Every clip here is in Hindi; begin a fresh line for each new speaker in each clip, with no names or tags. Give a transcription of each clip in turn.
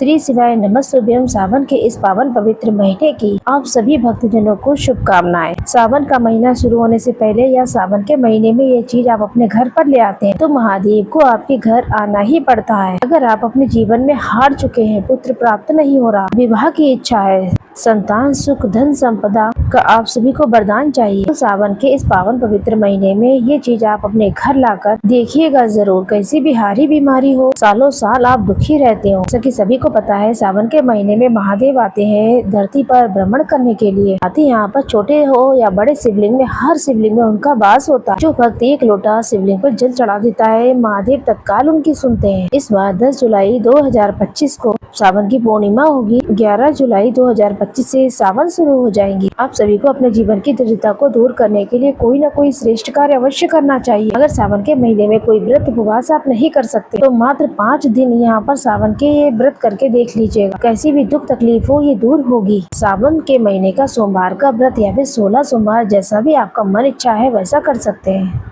श्री शिवाय नमस्तुभ्यम। सावन के इस पावन पवित्र महीने की आप सभी भक्तजनों को शुभकामनाएं। सावन का महीना शुरू होने से पहले या सावन के महीने में ये चीज आप अपने घर पर ले आते हैं तो महादेव को आपके घर आना ही पड़ता है। अगर आप अपने जीवन में हार चुके हैं, पुत्र प्राप्त नहीं हो रहा, विवाह की इच्छा है, संतान सुख धन संपदा का आप सभी को वरदान चाहिए तो सावन के इस पावन पवित्र महीने में ये चीज आप अपने घर लाकर देखिएगा जरूर। कैसी भी हारी बीमारी हो, सालों साल आप दुखी रहते हो, जैसा कि सभी को पता है सावन के महीने में महादेव आते हैं धरती पर भ्रमण करने के लिए। आते यहाँ पर छोटे हो या बड़े शिवलिंग में, हर शिवलिंग में उनका वास होता है। जो भक्त एक लोटा शिवलिंग पर जल चढ़ा देता है, महादेव तत्काल उनकी सुनते हैं। इस बार 10 जुलाई 2025 को सावन की पूर्णिमा होगी। 11 जुलाई 2025 से सावन शुरू हो जाएंगी। आप सभी को अपने जीवन की दरिद्रता को दूर करने के लिए कोई न कोई श्रेष्ठ कार्य अवश्य करना चाहिए। अगर सावन के महीने में कोई व्रत उपवास आप नहीं कर सकते तो मात्र 5 दिन यहाँ पर सावन के ये व्रत करके देख लीजिएगा। कैसी भी दुख तकलीफ हो ये दूर होगी। सावन के महीने का सोमवार का व्रत या फिर 16 सोमवार, जैसा भी आपका मन इच्छा है वैसा कर सकते हैं।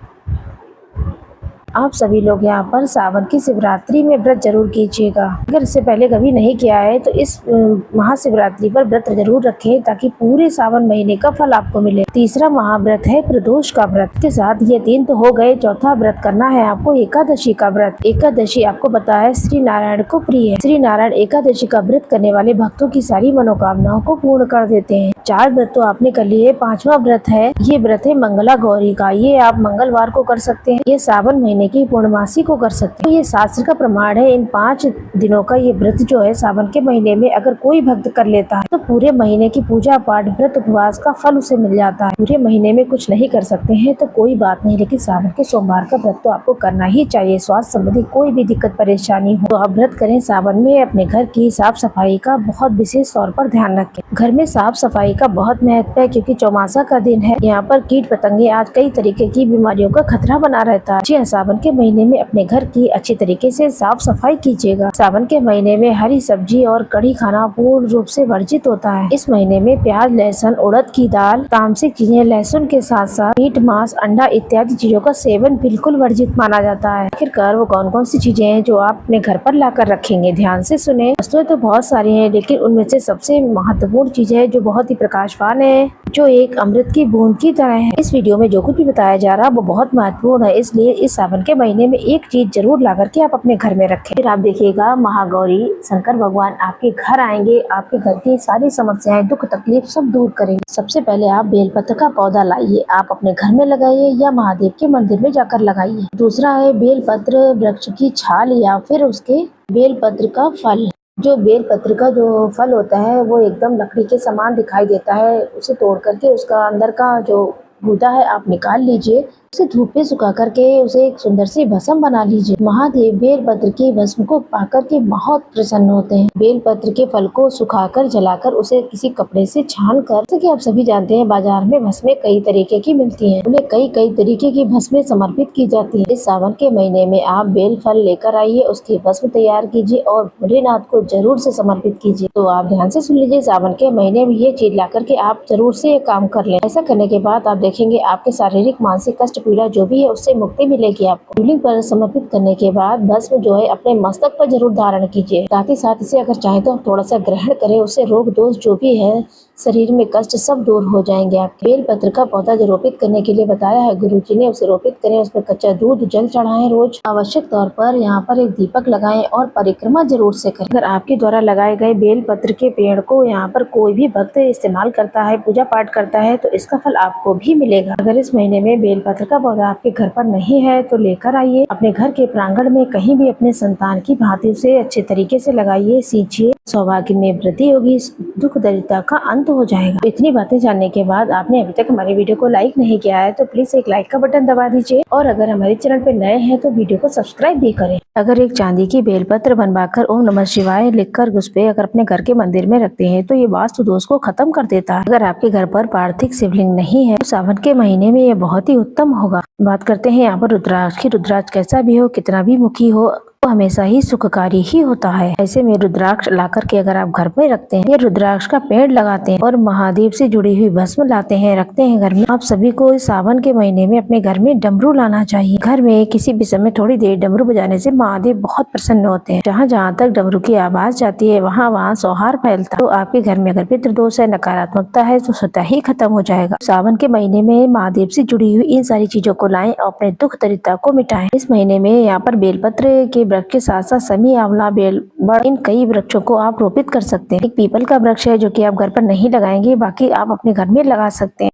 आप सभी लोग यहाँ पर सावन की शिवरात्रि में व्रत जरूर कीजिएगा। अगर इससे पहले कभी नहीं किया है तो इस महाशिवरात्रि पर व्रत जरूर रखें ताकि पूरे सावन महीने का फल आपको मिले। तीसरा महाव्रत है प्रदोष का व्रत। के साथ ये 3 तो हो गए, चौथा व्रत करना है आपको एकादशी का व्रत। एकादशी आपको पता है श्री नारायण को प्रिय है। श्री नारायण एकादशी का व्रत करने वाले भक्तों की सारी मनोकामनाओं को पूर्ण कर देते हैं। 4 व्रत तो आपने कर लिए, 5वां व्रत है, ये व्रत है मंगला गौरी का। ये आप मंगलवार को कर सकते हैं, ये सावन महीने की पूर्णमासी को कर सकते हैं। ये शास्त्र का प्रमाण है। इन 5 दिनों का ये व्रत जो है सावन के महीने में अगर कोई भक्त कर लेता है तो पूरे महीने की पूजा पाठ व्रत उपवास का फल उसे मिल जाता है। पूरे महीने में कुछ नहीं कर सकते हैं तो कोई बात नहीं, लेकिन सावन के सोमवार का व्रत तो आपको करना ही चाहिए। स्वास्थ्य संबंधी कोई भी दिक्कत परेशानी हो तो आप व्रत करें। सावन में अपने घर की साफ सफाई का बहुत विशेष तौर पर ध्यान रखें। घर में साफ सफाई का बहुत महत्व है क्योंकि चौमासा का दिन है। यहाँ पर कीट पतंगे आज कई तरीके की बीमारियों का खतरा बना रहता है। जी, सावन के महीने में अपने घर की अच्छी तरीके से साफ सफाई कीजिएगा। सावन के महीने में हरी सब्जी और कढ़ी खाना पूर्ण रूप से वर्जित होता है। इस महीने में प्याज, लहसुन, उड़द की दाल, तामसिक चीजें, लहसुन के साथ साथ मीट, मांस, अंडा इत्यादि चीजों का सेवन बिल्कुल वर्जित माना जाता है। आखिरकार वो कौन कौन सी चीजें हैं जो आप अपने घर पर लाकर रखेंगे? ध्यान से सुने। वस्तुएं तो बहुत सारी हैं, लेकिन उनमें से सबसे महत्वपूर्ण चीज है जो बहुत ही प्रकाशवान है, जो एक अमृत की बूंद की तरह है। इस वीडियो में जो कुछ भी बताया जा रहा है वो बहुत महत्वपूर्ण है, इसलिए इस सावन के महीने में एक चीज जरूर ला करके आप अपने घर में रखें। फिर आप देखिएगा महागौरी शंकर भगवान आपके घर आएंगे, आपके घर की सारी समस्याएं, दुख तकलीफ सब दूर करेंगे। सबसे पहले आप बेलपत्र का पौधा लाइए, आप अपने घर में लगाइए या महादेव के मंदिर में जाकर लगाइए। दूसरा है बेलपत्र वृक्ष की छाल या फिर उसके बेलपत्र का फल। जो बेलपत्र का जो फल होता है वो एकदम लकड़ी के समान दिखाई देता है। उसे तोड़ करके उसका अंदर का जो गूदा है आप निकाल लीजिए। उसे धूप पे सुखा करके उसे एक सुंदर सी भस्म बना लीजिए। महादेव बेलपत्र की भस्म को पाकर के बहुत प्रसन्न होते हैं। बेलपत्र के फल को सुखाकर जलाकर उसे किसी कपड़े से छान कर, जैसे कि आप सभी जानते हैं बाजार में भस्में कई तरीके की मिलती हैं, उन्हें कई तरीके की भस्में समर्पित की जाती है। इस सावन के महीने में आप बेल फल लेकर आइए, उसकी भस्म तैयार कीजिए और भोलेनाथ को जरूर से समर्पित कीजिए। तो आप ध्यान से सुन लीजिए, सावन के महीने में ये चीज ला करके आप जरूर से ये काम कर लें। ऐसा करने के बाद आप देखेंगे आपके शारीरिक मानसिक कष्ट पीड़ा जो भी है उससे मुक्ति मिलेगी आपको। शिवलिंग पर समर्पित करने के बाद भस्म जो है अपने मस्तक पर जरूर धारण कीजिए। साथ ही साथ इसे अगर चाहे तो थोड़ा सा ग्रहण करें, उससे रोग दोष जो भी है शरीर में कष्ट सब दूर हो जाएंगे आपके। बेलपत्र का पौधा जो रोपित करने के लिए बताया है गुरुजी ने, उसे रोपित करें, उसमें कच्चा दूध जल चढ़ाएं रोज। आवश्यक तौर पर यहाँ पर एक दीपक लगाएं और परिक्रमा जरूर से करें। अगर आपके द्वारा लगाए गए बेलपत्र के पेड़ को यहाँ पर कोई भी भक्त इस्तेमाल करता है, पूजा पाठ करता है तो इसका फल आपको भी मिलेगा। अगर इस महीने में बेलपत्र का पौधा आपके घर पर नहीं है तो लेकर आइए, अपने घर के प्रांगण में कहीं भी अपने संतान की भांति से अच्छे तरीके से लगाइए, सींचिए। सौभाग्य में वृद्धि होगी, दुख दरिद्रता का अंत हो जाएगा। इतनी बातें जानने के बाद आपने अभी तक हमारे वीडियो को लाइक नहीं किया है तो प्लीज एक लाइक का बटन दबा दीजिए और अगर हमारे चैनल पर नए हैं तो वीडियो को सब्सक्राइब भी करें। अगर एक चांदी की बेलपत्र बनवाकर ओम नमः शिवाय लिखकर उस पे अगर अपने घर के मंदिर में रखते हैं तो ये वास्तु दोष को खत्म कर देता है। अगर आपके घर पर पार्थिव शिवलिंग नहीं है तो सावन के महीने में ये बहुत ही उत्तम होगा। बात करते हैं यहाँ पर रुद्राक्ष की। रुद्राक्ष कैसा भी हो, कितना भी मुखी हो, वो हमेशा ही सुखकारी ही होता है। ऐसे में रुद्राक्ष लाकर के अगर आप घर में रखते हैं, या रुद्राक्ष का पेड़ लगाते हैं और महादेव से जुड़ी हुई भस्म लाते हैं, रखते हैं घर में, आप सभी को इस सावन के महीने में अपने घर में डमरू लाना चाहिए। घर में किसी भी समय थोड़ी देर डमरू बजाने से महादेव बहुत प्रसन्न होते हैं। जहाँ जहाँ तक डमरू की आवाज जाती है वहाँ वहाँ सौहार्द फैलता है। तो आपके घर में अगर पितृदोष है, नकारात्मकता है, तो स्वतः ही खत्म हो जाएगा। सावन के महीने में महादेव से जुड़ी हुई इन सारी चीजों को लाएं और अपने दुख दरिद्रता को मिटाएं। इस महीने में यहाँ पर बेलपत्र के वृक्ष के साथ साथ समी, आंवला, बेल, बड़, इन कई वृक्षों को आप रोपित कर सकते हैं। एक पीपल का वृक्ष है जो कि आप घर पर नहीं लगाएंगे, बाकी आप अपने घर में लगा सकते हैं।